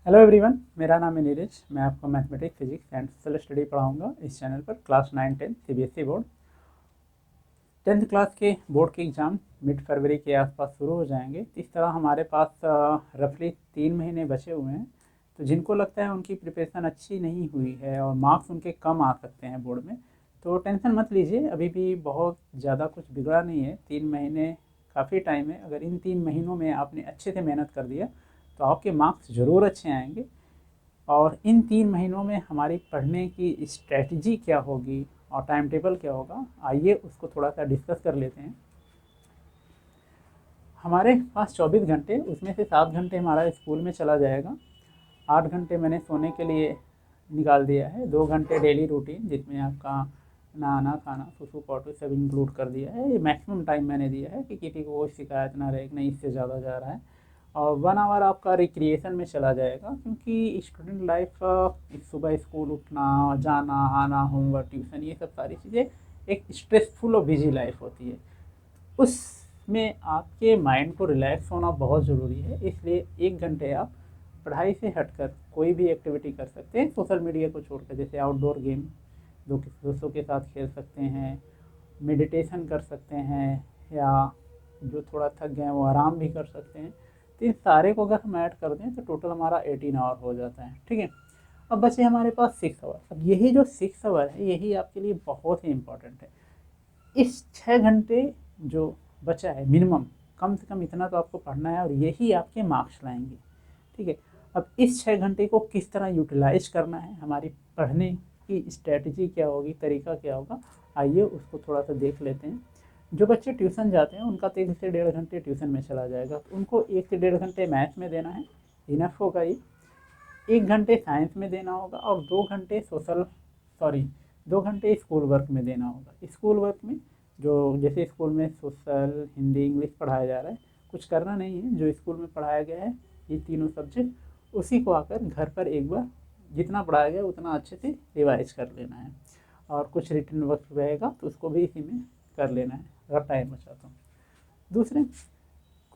Hello everyone, मेरा नाम है नीरज। मैं आपको mathematics, physics and social study पढ़ाऊंगा इस चैनल पर। Class 9 10 CBSE board 10th class के बोर्ड के एग्ज़ाम मिड फरवरी के आसपास शुरू हो जाएंगे। इस तरह हमारे पास रफली 3 महीने बचे हुए हैं। तो जिनको लगता है उनकी प्रिपरेशन अच्छी नहीं हुई है और मार्क्स उनके कम आ सकते हैं बोर्ड में, तो टेंशन मत लीजिए। अभी भी बहुत ज़्यादा कुछ बिगड़ा नहीं है। 3 महीने काफ़ी टाइम है। अगर इन 3 महीनों में आपने अच्छे से मेहनत कर दिया तो आपके मार्क्स ज़रूर अच्छे आएंगे। और इन 3 महीनों में हमारी पढ़ने की स्ट्रेटजी क्या होगी और टाइम टेबल क्या होगा, आइए उसको थोड़ा सा डिस्कस कर लेते हैं। हमारे पास 24 घंटे, उसमें से 7 घंटे हमारा स्कूल में चला जाएगा। 8 घंटे मैंने सोने के लिए निकाल दिया है। 2 घंटे डेली रूटीन, जिसमें आपका नहाना खाना सुसु पोटू सब इंक्लूड कर दिया है। ये मैक्सिमम टाइम मैंने दिया है कि किसी को कोई शिकायत ना रहे कि नहीं इससे ज़्यादा जा रहा है। और 1 आवर आपका रिक्रिएशन में चला जाएगा, क्योंकि स्टूडेंट लाइफ सुबह स्कूल उठना जाना आना होमवर्क ट्यूशन ये सब सारी चीज़ें एक स्ट्रेसफुल और बिजी लाइफ होती है। उसमें आपके माइंड को रिलैक्स होना बहुत ज़रूरी है। इसलिए 1 घंटे आप पढ़ाई से हटकर कोई भी एक्टिविटी कर सकते हैं सोशल मीडिया को छोड़कर। जैसे आउटडोर गेम दोस्तों के साथ खेल सकते हैं, मेडिटेशन कर सकते हैं, या जो थोड़ा थक गए हैं वो आराम भी कर सकते हैं। तो इन सारे को अगर हम ऐड कर दें तो टोटल हमारा 18 आवर हो जाता है। ठीक है। अब बचे हमारे पास 6 आवर। अब यही जो 6 आवर है यही आपके लिए बहुत ही इम्पोर्टेंट है। इस 6 घंटे जो बचा है मिनिमम, कम से कम इतना तो आपको पढ़ना है और यही आपके मार्क्स लाएंगे। ठीक है। अब इस 6 घंटे को किस तरह यूटिलाइज करना है, हमारी पढ़ने की स्ट्रेटजी क्या होगी, तरीका क्या होगा, आइए उसको थोड़ा सा देख लेते हैं। जो बच्चे ट्यूशन जाते हैं उनका 3 से 1.5 घंटे ट्यूशन में चला जाएगा, तो उनको 1 से 1.5 घंटे मैथ में देना है, इनफ होगा ये। 1 घंटे साइंस में देना होगा और 2 घंटे सोशल सॉरी 2 घंटे स्कूल वर्क में देना होगा। स्कूल वर्क में जो जैसे स्कूल में सोशल हिंदी इंग्लिश पढ़ाया जा रहा है, कुछ करना नहीं है। जो स्कूल में पढ़ाया गया है ये तीनों सब्जेक्ट, उसी को आकर घर पर एक बार जितना पढ़ाया गया उतना अच्छे से रिवाइज कर लेना है। और कुछ रिटर्न वर्क रहेगा तो उसको भी इसी में कर लेना है अगर टाइम बचा तो। दूसरे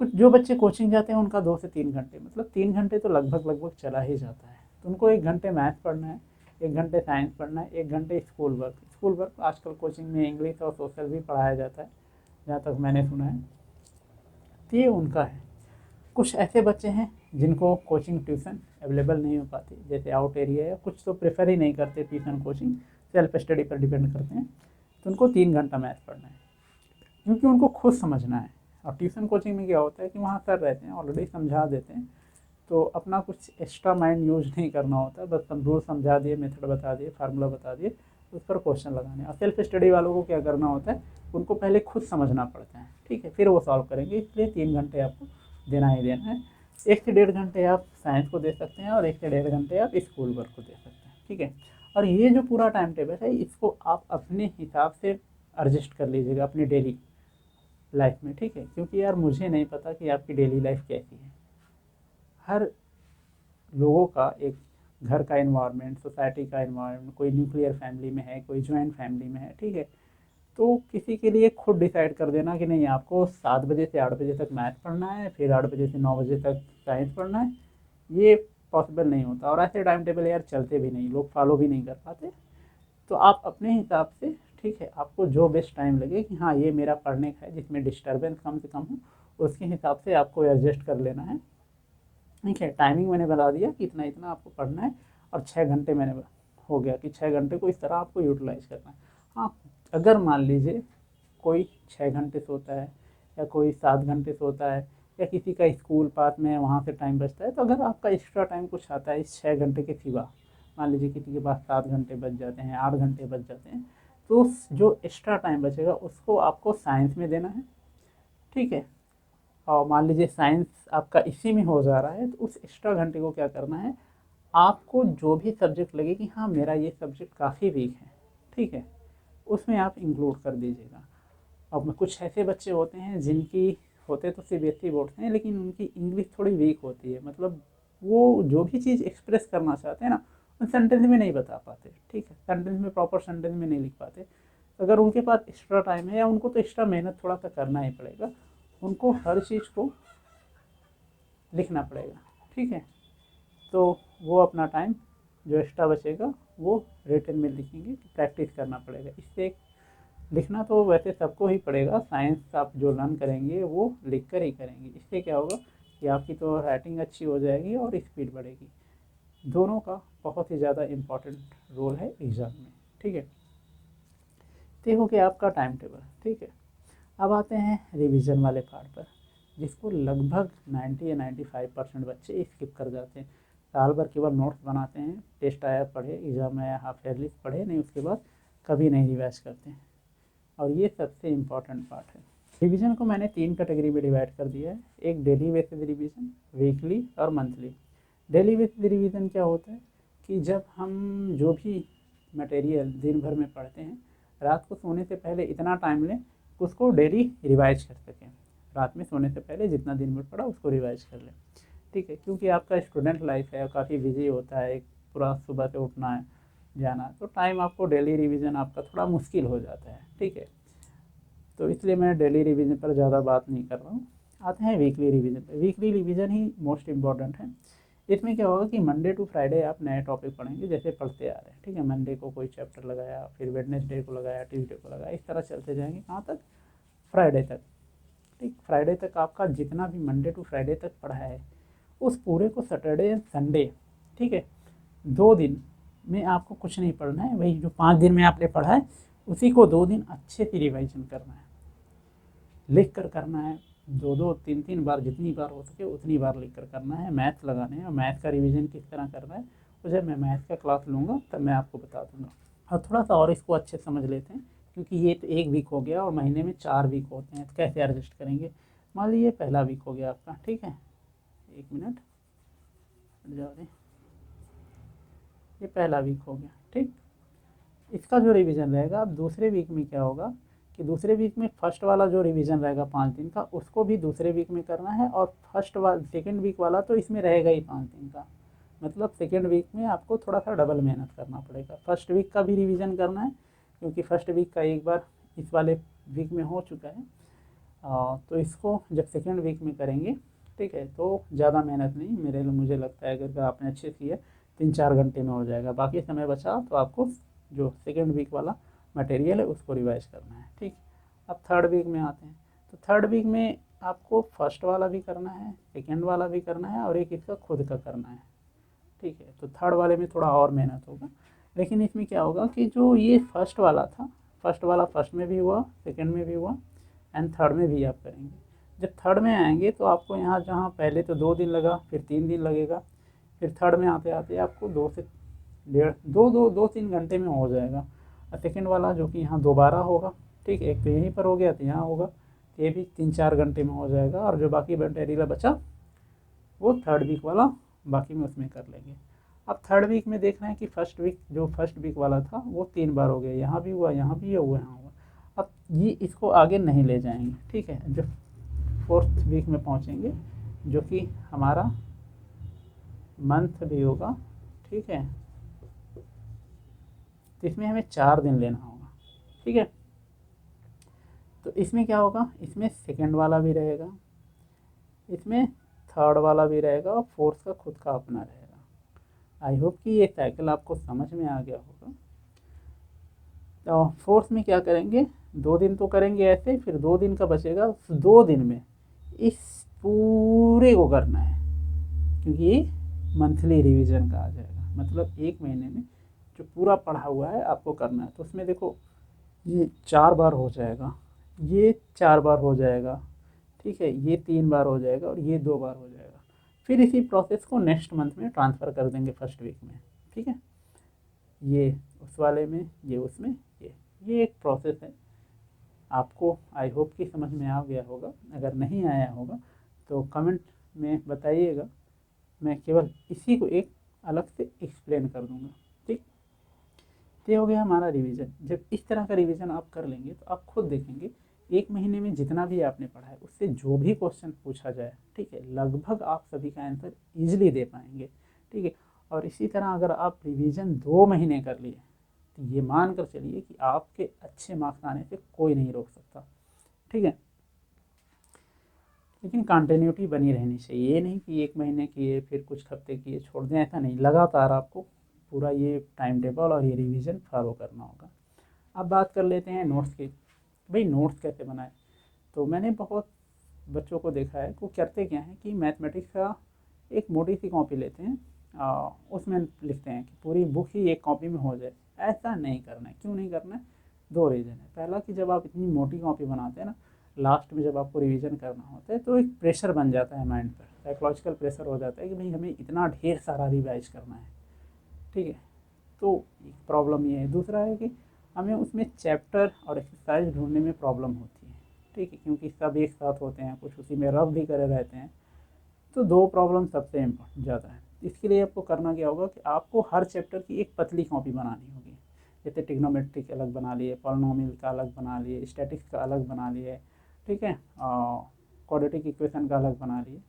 कुछ जो बच्चे कोचिंग जाते हैं उनका 2 से 3 घंटे, मतलब 3 घंटे तो लगभग लगभग चला ही जाता है। तो उनको 1 घंटे मैथ पढ़ना है, 1 घंटे साइंस पढ़ना है, 1 घंटे स्कूल वर्क। स्कूल वर्क आजकल कोचिंग में इंग्लिश और सोशल भी पढ़ाया जाता है, जहाँ तक मैंने सुना है। तो ये उनका है। कुछ ऐसे बच्चे हैं जिनको कोचिंग ट्यूशन अवेलेबल नहीं हो पाती, जैसे आउट एरिया है, कुछ तो प्रेफर ही नहीं करते ट्यूशन कोचिंग, सेल्फ स्टडी पर डिपेंड करते हैं। तो उनको 3 घंटा मैथ पढ़ना है, क्योंकि उनको खुद समझना है। और ट्यूशन कोचिंग में क्या होता है कि वहाँ सर रहते हैं, ऑलरेडी समझा देते हैं, तो अपना कुछ एक्स्ट्रा माइंड यूज नहीं करना होता है। बस रूल समझा दिए, मेथड बता दिए, फार्मूला बता दिए, उस पर क्वेश्चन लगाने। और सेल्फ स्टडी वालों को क्या करना होता है, उनको पहले खुद समझना पड़ता है। ठीक है, फिर वो सॉल्व करेंगे। इसलिए 3 घंटे आपको देना ही देना है। 1 से 1.5 घंटे आप साइंस को दे सकते हैं और 1 से 1.5 घंटे आप स्कूल वर्क को दे सकते हैं। ठीक है। और ये जो पूरा टाइम टेबल है इसको आप अपने हिसाब से एडजस्ट कर लीजिएगा अपनी डेली लाइफ में। ठीक है, क्योंकि यार मुझे नहीं पता कि आपकी डेली लाइफ कैसी है। हर लोगों का एक घर का इन्वायरमेंट, सोसाइटी का इन्वायरमेंट, कोई न्यूक्लियर फैमिली में है, कोई जॉइंट फैमिली में है। ठीक है। तो किसी के लिए खुद डिसाइड कर देना कि नहीं आपको 7 बजे से 8 बजे तक मैथ पढ़ना है, फिर 8 बजे से 9 बजे तक साइंस पढ़ना है, ये पॉसिबल नहीं होता। और ऐसे टाइम टेबल यार चलते भी नहीं, लोग फॉलो भी नहीं कर पाते। तो आप अपने हिसाब से, ठीक है, आपको जो बेस्ट टाइम लगे कि हाँ ये मेरा पढ़ने का है जिसमें डिस्टर्बेंस कम से कम हो, उसके हिसाब से आपको एडजस्ट कर लेना है। ठीक है। टाइमिंग मैंने बता दिया कि इतना इतना आपको पढ़ना है। और 6 घंटे मैंने हो गया कि 6 घंटे को इस तरह आपको यूटिलाइज करना है। हाँ, अगर मान लीजिए कोई 6 घंटे सोता है या कोई 7 घंटे सोता है, या किसी का स्कूल पास में है वहाँ से टाइम बचता है, तो अगर आपका एक्स्ट्रा टाइम कुछ आता है इस 6 घंटे के सिवा, मान लीजिए किसी के पास 7 घंटे बच जाते हैं, 8 घंटे बच जाते हैं, तो जो एक्स्ट्रा टाइम बचेगा उसको आपको साइंस में देना है। ठीक है। और मान लीजिए साइंस आपका इसी में हो जा रहा है, तो उस एक्स्ट्रा घंटे को क्या करना है, आपको जो भी सब्जेक्ट लगे कि हाँ मेरा ये सब्जेक्ट काफ़ी वीक है, ठीक है, उसमें आप इंक्लूड कर दीजिएगा। अब कुछ ऐसे बच्चे होते हैं जिनकी, होते तो सीबीएसई बोर्ड से हैं लेकिन उनकी इंग्लिश थोड़ी वीक होती है, मतलब वो जो भी चीज़ एक्सप्रेस करना चाहते हैं ना, उन सेंटेंस में नहीं बता पाते। ठीक है, सेंटेंस में प्रॉपर सेंटेंस में नहीं लिख पाते। अगर उनके पास एक्स्ट्रा टाइम है, या उनको तो एक्स्ट्रा मेहनत थोड़ा सा करना ही पड़ेगा, उनको हर चीज़ को लिखना पड़ेगा। ठीक है। तो वो अपना टाइम जो एक्स्ट्रा बचेगा वो रिटन में लिखेंगे, प्रैक्टिस करना पड़ेगा। इससे लिखना तो वैसे सबको ही पड़ेगा, साइंस आप जो लर्न करेंगे वो लिख कर ही करेंगे। इससे क्या होगा कि आपकी तो राइटिंग अच्छी हो जाएगी और स्पीड बढ़ेगी। दोनों का बहुत ही ज़्यादा इम्पॉर्टेंट रोल है एग्ज़ाम में, ठीक है। तो हो गया आपका टाइम टेबल, ठीक है। अब आते हैं रिवीजन वाले पार्ट पर, जिसको लगभग 90 या 95% बच्चे स्किप कर जाते हैं। साल भर केवल नोट्स बनाते हैं, टेस्ट आया पढ़े, एग्ज़ाम में आया हाफ ईयरली पढ़े नहीं, उसके बाद कभी नहीं रिवाइज करते हैं। और ये सबसे इम्पॉर्टेंट पार्ट है। रिवीजन को मैंने 3 कैटेगरी में डिवाइड कर दिया है। एक डेली बेसिस रिवीजन, वीकली और मंथली। डेली बेसिस रिवीजन क्या होता है कि जब हम जो भी मटेरियल दिन भर में पढ़ते हैं, रात को सोने से पहले इतना टाइम लें कि उसको डेली रिवाइज कर सकें। रात में सोने से पहले जितना दिन भर पढ़ा उसको रिवाइज कर लें, ठीक है। क्योंकि आपका स्टूडेंट लाइफ है, काफ़ी बिजी होता है, एक पूरा सुबह से उठना है, जाना है, तो टाइम आपको डेली रिवीजन आपका थोड़ा मुश्किल हो जाता है, ठीक है। तो इसलिए मैं डेली रिवीजन पर ज़्यादा बात नहीं कर रहा हूँ। आते हैं वीकली रिवीजन पर। वीकली रिवीजन ही मोस्ट इम्पॉर्टेंट है। इसमें क्या होगा कि मंडे टू फ्राइडे आप नए टॉपिक पढ़ेंगे, जैसे पढ़ते आ रहे हैं, ठीक है। मंडे को कोई चैप्टर लगाया, फिर वेडनेसडे को लगाया, ट्यूसडे को लगाया, इस तरह चलते जाएंगे कहाँ तक, फ्राइडे तक, ठीक। फ्राइडे तक आपका जितना भी मंडे टू फ्राइडे तक पढ़ा है उस पूरे को सैटरडे एंड संडे, ठीक है, 2 दिन में आपको कुछ नहीं पढ़ना है। वही जो 5 दिन में आपने पढ़ा है उसी को 2 दिन अच्छे से रिवाइजन करना है, लिख कर करना है। 2-2 3-3 बार, जितनी बार हो सके उतनी बार लिख कर करना है। मैथ्स लगाने हैं, और मैथ्स का रिवीजन किस तरह करना है तो जब मैं मैथ्स का क्लास लूँगा तब मैं आपको बता दूँगा। और थोड़ा सा और इसको अच्छे समझ लेते हैं, क्योंकि ये तो 1 वीक हो गया और महीने में 4 वीक होते हैं, तो कैसे एडजस्ट करेंगे। मान लीजिए पहला वीक हो गया आपका, ठीक है, 1 मिनट हट जाओ रे, ये पहला वीक हो गया, ठीक। इसका जो रिवीजन रहेगा, अब दूसरे वीक में क्या होगा कि दूसरे वीक में फर्स्ट वाला जो रिवीजन रहेगा 5 दिन का, उसको भी दूसरे वीक में करना है। और सेकेंड वीक वाला तो इसमें रहेगा ही 5 दिन का, मतलब सेकेंड वीक में आपको थोड़ा सा डबल मेहनत करना पड़ेगा। फर्स्ट वीक का भी रिवीजन करना है, क्योंकि फर्स्ट वीक का एक बार इस वाले वीक में हो चुका है। तो इसको जब सेकेंड वीक में करेंगे, ठीक है, तो ज़्यादा मेहनत नहीं, मुझे लगता है अगर आपने अच्छे से किया 3-4 घंटे में हो जाएगा। बाकी समय बचा तो आपको जो सेकेंड वीक वाला मटेरियल है उसको रिवाइज करना है, ठीक। अब थर्ड वीक में आते हैं, तो थर्ड वीक में आपको फर्स्ट वाला भी करना है, सेकेंड वाला भी करना है, और एक इसका खुद का करना है, ठीक है। तो थर्ड वाले में थोड़ा और मेहनत होगा, लेकिन इसमें क्या होगा कि जो ये फर्स्ट वाला था, फर्स्ट वाला फर्स्ट में भी हुआ, सेकेंड में भी हुआ, एंड थर्ड में भी आप करेंगे। जब थर्ड में आएंगे तो आपको यहाँ जहाँ पहले तो 2 दिन लगा, फिर 3 दिन लगेगा, फिर थर्ड में आते आते आपको 2 से डेढ़ 2-3 घंटे में हो जाएगा। और सेकेंड वाला जो कि यहाँ दोबारा होगा, ठीक है, एक तो यहीं पर हो गया तो यहाँ होगा, तो ये भी 3-4 घंटे में हो जाएगा। और जो बाकी मटेरियल बचा वो थर्ड वीक वाला बाकी में उसमें कर लेंगे। अब थर्ड वीक में देख रहे हैं कि फर्स्ट वीक वाला था वो 3 बार हो गया, यहाँ भी हुआ, यहाँ भी हुआ, यहाँ हुआ। अब ये इसको आगे नहीं ले जाएंगे, ठीक है। जब फोर्थ वीक में पहुँचेंगे, जो कि हमारा मंथ भी होगा, ठीक है, तो इसमें हमें 4 दिन लेना होगा, ठीक है। तो इसमें क्या होगा, इसमें सेकेंड वाला भी रहेगा, इसमें थर्ड वाला भी रहेगा, और फोर्थ का खुद का अपना रहेगा। आई होप कि ये साइकिल आपको समझ में आ गया होगा। तो फोर्थ में क्या करेंगे, 2 दिन तो करेंगे ऐसे, फिर 2 दिन का बचेगा, उस 2 दिन में इस पूरे को करना है, क्योंकि ये मंथली रिवीजन का आ जाएगा, मतलब 1 महीने में जो पूरा पढ़ा हुआ है आपको करना है। तो उसमें देखो ये 4 बार हो जाएगा, ये 4 बार हो जाएगा, ठीक है, ये 3 बार हो जाएगा, और ये 2 बार हो जाएगा। फिर इसी प्रोसेस को नेक्स्ट मंथ में ट्रांसफ़र कर देंगे फर्स्ट वीक में, ठीक है। ये उस वाले में, ये उसमें, ये एक प्रोसेस है। आपको आई होप कि समझ में आ गया होगा। अगर नहीं आया होगा तो कमेंट में बताइएगा, मैं केवल इसी को एक अलग से एक्सप्लेन कर दूंगा, ठीक। तो ये हो गया हमारा रिवीजन। जब इस तरह का रिवीजन आप कर लेंगे तो आप खुद देखेंगे 1 महीने में जितना भी आपने पढ़ा है उससे जो भी क्वेश्चन पूछा जाए, ठीक है, लगभग आप सभी का आंसर ईजिली दे पाएंगे, ठीक है। और इसी तरह अगर आप रिवीजन 2 महीने कर लिए तो ये मान कर चलिए कि आपके अच्छे मार्क्स आने से कोई नहीं रोक सकता, ठीक है। लेकिन कंटिन्यूटी बनी रहनी चाहिए। ये नहीं कि 1 महीने किए फिर कुछ हफ्ते किए छोड़ दें, ऐसा नहीं, लगातार आपको पूरा ये टाइम टेबल और ये रिवीजन फॉलो करना होगा। अब बात कर लेते हैं नोट्स की। भाई नोट्स कैसे बनाएं? तो मैंने बहुत बच्चों को देखा है, वो करते क्या है कि मैथमेटिक्स का एक मोटी सी कॉपी लेते हैं, उसमें लिखते हैं कि पूरी बुक ही एक कॉपी में हो जाए। ऐसा नहीं करना है। क्यों नहीं करना है? 2 रीज़न है। पहला कि जब आप इतनी मोटी कॉपी बनाते हैं ना, लास्ट में जब आपको रिवीजन करना होता है तो एक प्रेशर बन जाता है माइंड पर, साइकोलॉजिकल प्रेशर हो जाता है कि भाई हमें इतना ढेर सारा रिवाइज करना है। ठीक है, तो एक प्रॉब्लम ये है। दूसरा है कि हमें उसमें चैप्टर और एक्सरसाइज ढूंढने में प्रॉब्लम होती है। ठीक है, क्योंकि सब एक साथ होते हैं, कुछ उसी में रफ भी करे रहते हैं। तो 2 प्रॉब्लम सबसे इम्पोर्टेंट ज़्यादा है। इसके लिए आपको करना क्या होगा कि आपको हर चैप्टर की एक पतली कॉपी बनानी होगी। जैसे ट्रिग्नोमेट्रिक अलग बना लिए, पॉलिनोमियल का अलग बना लिए, स्टैटिक्स का अलग बना लिए, ठीक है, क्वाड्रेटिक इक्वेशन का अलग बना लिए।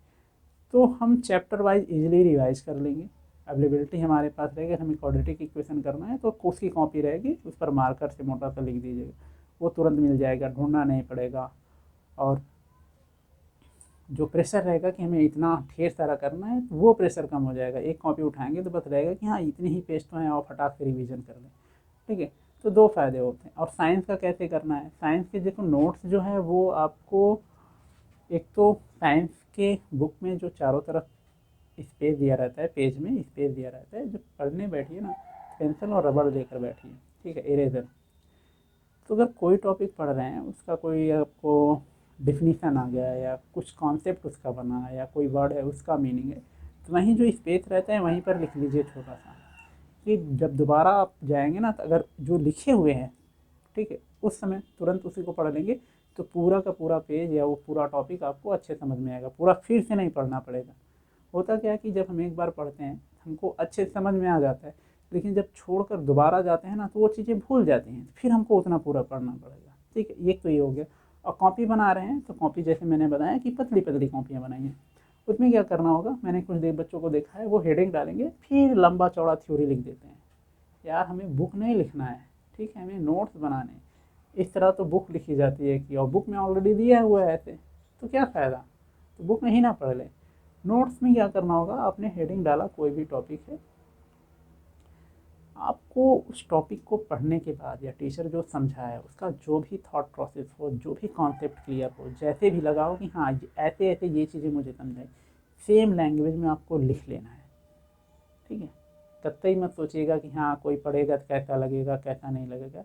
तो हम चैप्टर वाइज इजीली रिवाइज कर लेंगे। अवेलेबिलिटी हमारे पास रहेगी। हमें क्वाड्रेटिक इक्वेशन करना है तो उसकी कॉपी रहेगी, उस पर मार्कर से मोटा सा लिख दीजिएगा, वो तुरंत मिल जाएगा, ढूंढना नहीं पड़ेगा। और जो प्रेशर रहेगा कि हमें इतना ढेर सारा करना है, तो वो प्रेशर कम हो जाएगा। एक कॉपी उठाएंगे तो बस रहेगा कि हाँ इतने ही पेज तो हैं और फटाक से रिवीजन कर लें। ठीक है, तो 2 फ़ायदे होते हैं। और साइंस का कैसे करना है? साइंस के देखो नोट्स जो है वो आपको, एक तो साइंस के बुक में जो चारों तरफ स्पेस दिया रहता है, पेज में स्पेस दिया रहता है, जब पढ़ने बैठिए ना, पेंसिल और रबड़ लेकर बैठिए, ठीक है, इरेजर। तो अगर कोई टॉपिक पढ़ रहे हैं, उसका कोई आपको डिफिनीसन आ गया या कुछ कॉन्सेप्ट उसका बना है या कोई वर्ड है उसका मीनिंग है, तो वहीं जो स्पेस रहता है वहीं पर लिख लीजिए छोटा सा, कि जब दोबारा आप जाएंगे ना, तो अगर जो लिखे हुए हैं, ठीक है, उस समय तुरंत उसी को पढ़ लेंगे तो पूरा का पूरा पेज या वो पूरा टॉपिक आपको अच्छे समझ में आएगा, पूरा फिर से नहीं पढ़ना पड़ेगा। होता क्या है कि जब हम एक बार पढ़ते हैं हमको अच्छे से समझ में आ जाता है, लेकिन जब छोड़कर दोबारा जाते हैं ना तो वो चीज़ें भूल जाती हैं, फिर हमको उतना पूरा पढ़ना पड़ेगा। ठीक है, एक तो ये हो गया। और कॉपी बना रहे हैं तो कॉपी जैसे मैंने बताया कि पतली पतली कॉपियाँ बनाई हैं। उसमें क्या करना होगा, मैंने कुछ देर बच्चों को देखा है, वो हेडिंग डालेंगे फिर लंबा चौड़ा थ्योरी लिख देते हैं। यार हमें बुक नहीं लिखना है, ठीक है, हमें नोट्स बनाने हैं। इस तरह तो बुक लिखी जाती है कि और बुक में ऑलरेडी दिया हुआ है ऐसे, तो क्या फ़ायदा, तो बुक में ही ना पढ़ लें। नोट्स में क्या करना होगा, आपने हेडिंग डाला, कोई भी टॉपिक है, आपको उस टॉपिक को पढ़ने के बाद या टीचर जो समझाया उसका जो भी थॉट प्रोसेस हो, जो भी कॉन्सेप्ट क्लियर हो, जैसे भी लगाओ कि हाँ ऐसे ऐसे ये चीज़ें मुझे समझाई, सेम लैंग्वेज में आपको लिख लेना है। ठीक है, कतई मत सोचिएगा कि हाँ कोई पढ़ेगा तो कैसा लगेगा कैसा नहीं लगेगा।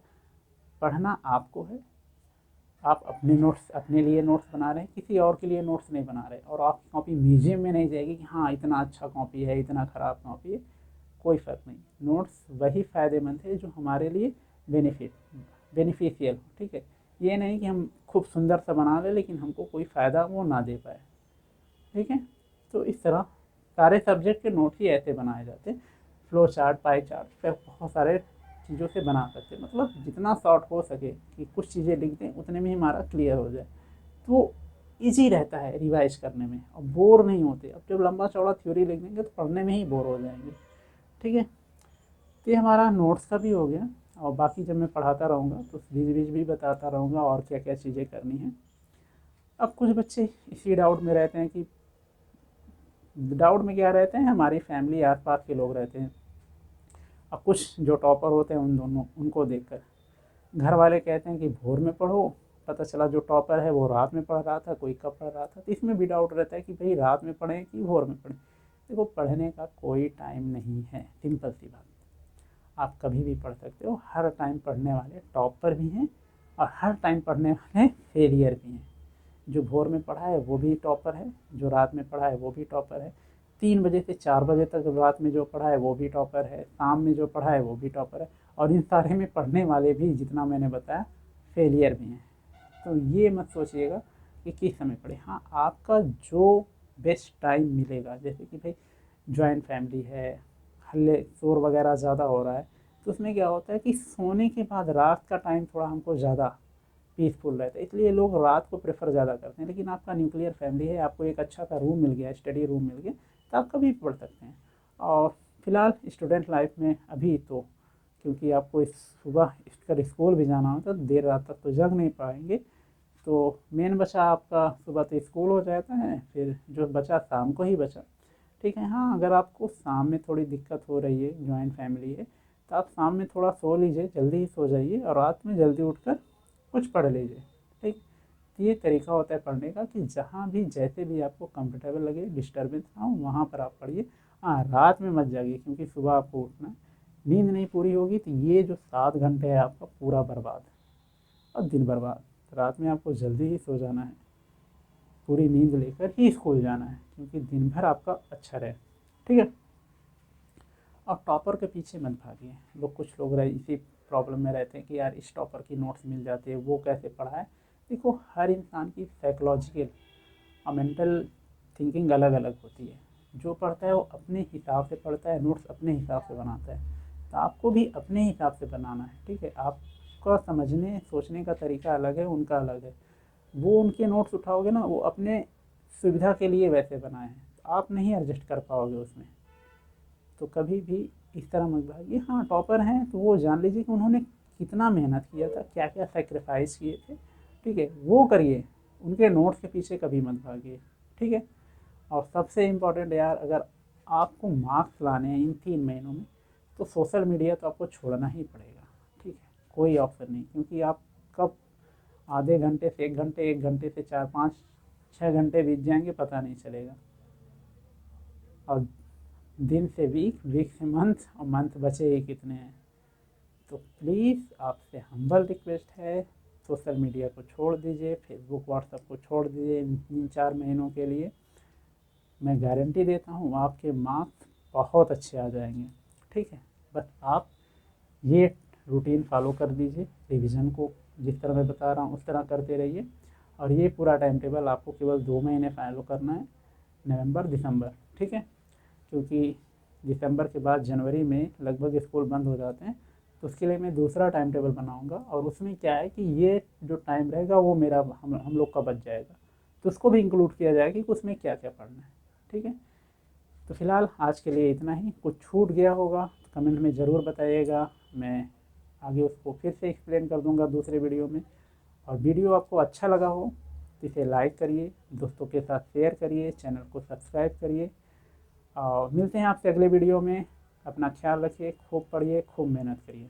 पढ़ना आपको है, आप अपने नोट्स, अपने लिए नोट्स बना रहे हैं, किसी और के लिए नोट्स नहीं बना रहे। और आपकी कॉपी म्यूजियम में नहीं जाएगी कि हाँ इतना अच्छा कॉपी है इतना ख़राब कॉपी है, कोई फ़र्क नहीं। नोट्स वही फ़ायदेमंद है जो हमारे लिए बेनिफिशियल हो। ठीक है, ये नहीं कि हम खूब सुंदर सा बना लें लेकिन हमको कोई फ़ायदा वो ना दे पाए। ठीक है, तो इस तरह सारे सब्जेक्ट के नोट ही ऐसे बनाए जाते हैं। फ्लो चार्ट, पाई चार्ट, फिर बहुत सारे चीज़ों से बना सकते हैं, मतलब जितना शॉर्ट हो सके कि कुछ चीज़ें लिख दें उतने में ही हमारा क्लियर हो जाए, तो ईजी रहता है रिवाइज करने में और बोर नहीं होते। अब जब लंबा चौड़ा थ्योरी लिख देंगे तो पढ़ने में ही बोर हो जाएंगे। ठीक है, तो ये हमारा नोट्स का भी हो गया। और बाकी जब मैं पढ़ाता रहूँगा तो बीच बीच भी बताता रहूँगा और क्या क्या चीज़ें करनी है। अब कुछ बच्चे इसी डाउट में रहते हैं कि, डाउट में क्या रहते हैं, हमारी फैमिली आसपास के लोग रहते हैं। अब कुछ जो टॉपर होते हैं उन दोनों उनको देखकर घर वाले कहते हैं कि भोर में पढ़ो, पता चला जो टॉपर है वो रात में पढ़ रहा था, कोई कब पढ़ रहा था। तो इसमें भी डाउट रहता है कि भाई रात में पढ़ें कि भोर में पढ़ें। देखो पढ़ने का कोई टाइम नहीं है, सिंपल सी बात। आप कभी भी पढ़ सकते हो। हर टाइम पढ़ने वाले टॉपर भी हैं और हर टाइम पढ़ने वाले फेलियर भी हैं। जो भोर में पढ़ा है वो भी टॉपर है, जो रात में पढ़ा है वो भी टॉपर है, 3 बजे से 4 बजे तक रात में जो पढ़ा है वो भी टॉपर है, शाम में जो पढ़ा है वो भी टॉपर है। और इन सारे में पढ़ने वाले भी जितना मैंने बताया फेलियर भी हैं। तो ये मत सोचिएगा कि किस समय पढ़े। हाँ, आपका जो बेस्ट टाइम मिलेगा, जैसे कि भाई जॉइंट फैमिली है, हल्ले शोर वगैरह ज़्यादा हो रहा है, तो उसमें क्या होता है कि सोने के बाद रात का टाइम थोड़ा हमको ज़्यादा पीसफुल रहता है, इसलिए लोग रात को प्रेफर ज़्यादा करते हैं। लेकिन आपका न्यूक्लियर फैमिली है, आपको एक अच्छा सा रूम मिल गया, स्टडी रूम मिल गया, तो आप कभी भी पढ़ सकते हैं। और फिलहाल स्टूडेंट लाइफ में अभी तो, क्योंकि आपको इस सुबह कर स्कूल भी जाना होता है तो देर रात तक तो जग नहीं पाएंगे, तो मेन बचा आपका सुबह तो स्कूल हो जाता है, फिर जो बचा शाम को ही बचा। ठीक है, हाँ अगर आपको शाम में थोड़ी दिक्कत हो रही है, जॉइंट फैमिली है, तो आप शाम में थोड़ा सो लीजिए, जल्दी ही सो जाइए और रात में जल्दी उठकर कुछ पढ़ लीजिए। ठीक, तो ये तरीका होता है पढ़ने का कि जहाँ भी जैसे भी आपको कंफर्टेबल लगे, डिस्टर्बेंस ना हो, वहाँ पर आप पढ़िए। हाँ, रात में मत जागिए क्योंकि सुबह आपको उठना है। नींद नहीं पूरी होगी तो ये जो 7 घंटे है आपका पूरा बर्बाद और दिन बर्बाद। तो रात में आपको जल्दी ही सो जाना है, पूरी नींद लेकर ही स्कूल जाना है क्योंकि दिन भर आपका अच्छा रहे। ठीक है, और टॉपर के पीछे मत भागिए। लोग कुछ लोग रहे इसी प्रॉब्लम में रहते हैं कि यार इस टॉपर की नोट्स मिल जाती है, वो कैसे पढ़ा है। देखो, हर इंसान की साइकोलॉजिकल और मेंटल थिंकिंग अलग अलग होती है। जो पढ़ता है वो अपने हिसाब से पढ़ता है, नोट्स अपने हिसाब से बनाता है। तो आपको भी अपने हिसाब से बनाना है। ठीक है, आपका समझने सोचने का तरीका अलग है, उनका अलग है। वो उनके नोट्स उठाओगे ना, वो अपने सुविधा के लिए वैसे बनाए हैं, तो आप नहीं एडजस्ट कर पाओगे उसमें। तो कभी भी इस तरह मत भागिए। हाँ, टॉपर हैं तो वो जान लीजिए कि उन्होंने कितना मेहनत किया था, क्या क्या सेक्रीफाइस किए थे। ठीक है, वो करिए, उनके नोट्स के पीछे कभी मत भागिए। ठीक है, और सबसे इम्पोर्टेंट यार, अगर आपको मार्क्स लाने हैं इन 3 महीनों में, तो सोशल मीडिया तो आपको छोड़ना ही पड़ेगा। ठीक है, कोई ऑप्शन नहीं, क्योंकि आप कब आधे घंटे से 1 घंटे, 1 घंटे से 4 5 6 घंटे बीत जाएंगे पता नहीं चलेगा। और दिन से वीक, वीक से मंथ, और मंथ बचे ही कितने हैं। तो प्लीज़ आपसे हम्बल रिक्वेस्ट है, सोशल मीडिया को छोड़ दीजिए, फेसबुक व्हाट्सएप को छोड़ दीजिए इन 3 4 महीनों के लिए। मैं गारंटी देता हूँ आपके मार्क्स बहुत अच्छे आ जाएंगे। ठीक है, बस आप ये रूटीन फॉलो कर दीजिए, रिवीजन को जिस तरह मैं बता रहा हूँ उस तरह करते रहिए। और ये पूरा टाइम टेबल आपको केवल 2 महीने फॉलो करना है, नवंबर दिसंबर। ठीक है, क्योंकि दिसंबर के बाद जनवरी में लगभग स्कूल बंद हो जाते हैं। तो उसके लिए मैं दूसरा टाइम टेबल बनाऊंगा, और उसमें क्या है कि ये जो टाइम रहेगा वो मेरा हम लोग का बच जाएगा, तो उसको भी इंक्लूड किया जाएगा कि उसमें क्या क्या पढ़ना है। ठीक है, तो फिलहाल आज के लिए इतना ही। कुछ छूट गया होगा तो कमेंट में ज़रूर बताइएगा, मैं आगे उसको फिर से एक्सप्लेन कर दूंगा दूसरे वीडियो में। और वीडियो आपको अच्छा लगा हो तो इसे लाइक करिए, दोस्तों के साथ शेयर करिए, चैनल को सब्सक्राइब करिए। और मिलते हैं आपसे अगले वीडियो में। अपना ख्याल रखिए, खूब पढ़िए, खूब मेहनत करिए।